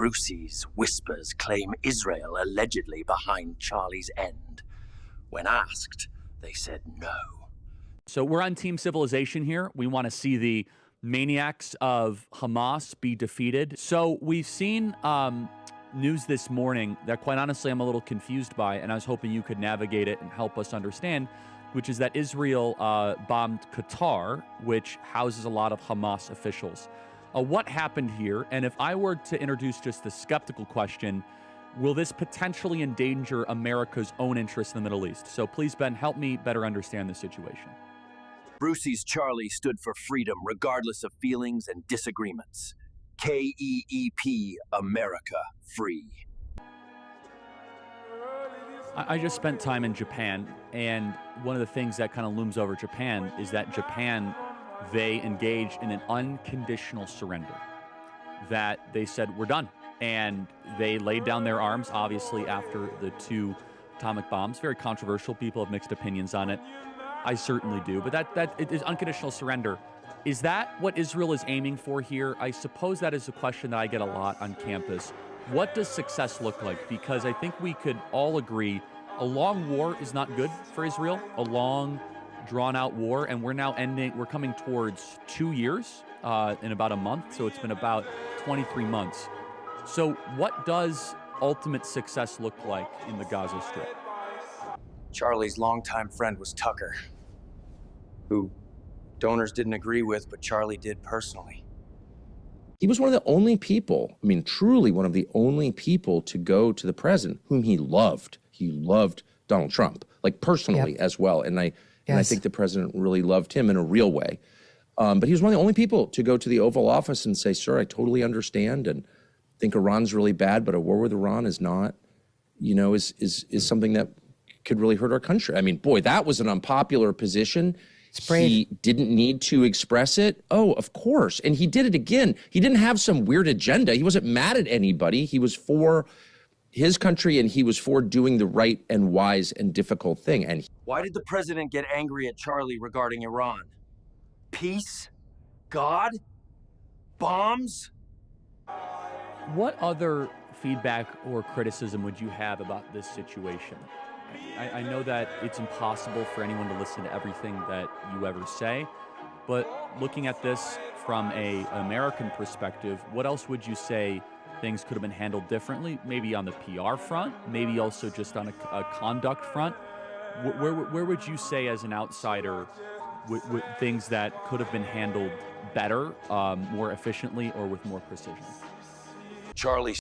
Brucies whispers claim Israel allegedly behind Charlie's end. When asked, they said no. So we're on Team Civilization here. We want to see the maniacs of Hamas be defeated. So we've seen news this morning that, quite honestly, I'm a little confused by, and I was hoping you could navigate it and help us understand, which is that Israel bombed Qatar, which houses a lot of Hamas officials. What happened here? And if I were to introduce just the skeptical question, will this potentially endanger America's own interests in the Middle East? So please, Ben, help me better understand the situation. Brucies Charlie stood for freedom regardless of feelings and disagreements. KEEP, America Free. I just spent time in Japan, and one of the things that kind of looms over Japan is that Japan, they engaged in an unconditional surrender. That they said, we're done. And they laid down their arms, obviously, after the 2 atomic bombs. Very controversial. People have mixed opinions on it. I certainly do. But that it is unconditional surrender. Is that what Israel is aiming for here? I suppose that is a question that I get a lot on campus. What does success look like? Because I think we could all agree a long war is not good for Israel. A long, drawn-out war. And we're now we're coming towards 2 years in about a month. So it's been about 23 months. So what does ultimate success look like in the Gaza Strip? Charlie's longtime friend was Tucker, who donors didn't agree with, but Charlie did personally. He was one of the only people, I mean, truly one of the only people to go to the president whom he loved. He loved Donald Trump, like personally as well. And I think the president really loved him in a real way. But he was one of the only people to go to the Oval Office and say, sir, I totally understand and think Iran's really bad, but a war with Iran is not, is something that could really hurt our country. I mean, boy, that was an unpopular position. He didn't need to express it. Oh, of course. And he did it again. He didn't have some weird agenda. He wasn't mad at anybody. He was for his country, and he was for doing the right and wise and difficult thing. And why did the president get angry at Charlie regarding Iran? Peace? God? Bombs? What other feedback or criticism would you have about this situation? I know that it's impossible for anyone to listen to everything that you ever say, but looking at this from an American perspective, what else would you say things could have been handled differently? Maybe on the PR front, maybe also just on a conduct front. Where would you say, as an outsider, things that could have been handled better, more efficiently, or with more precision? Charlie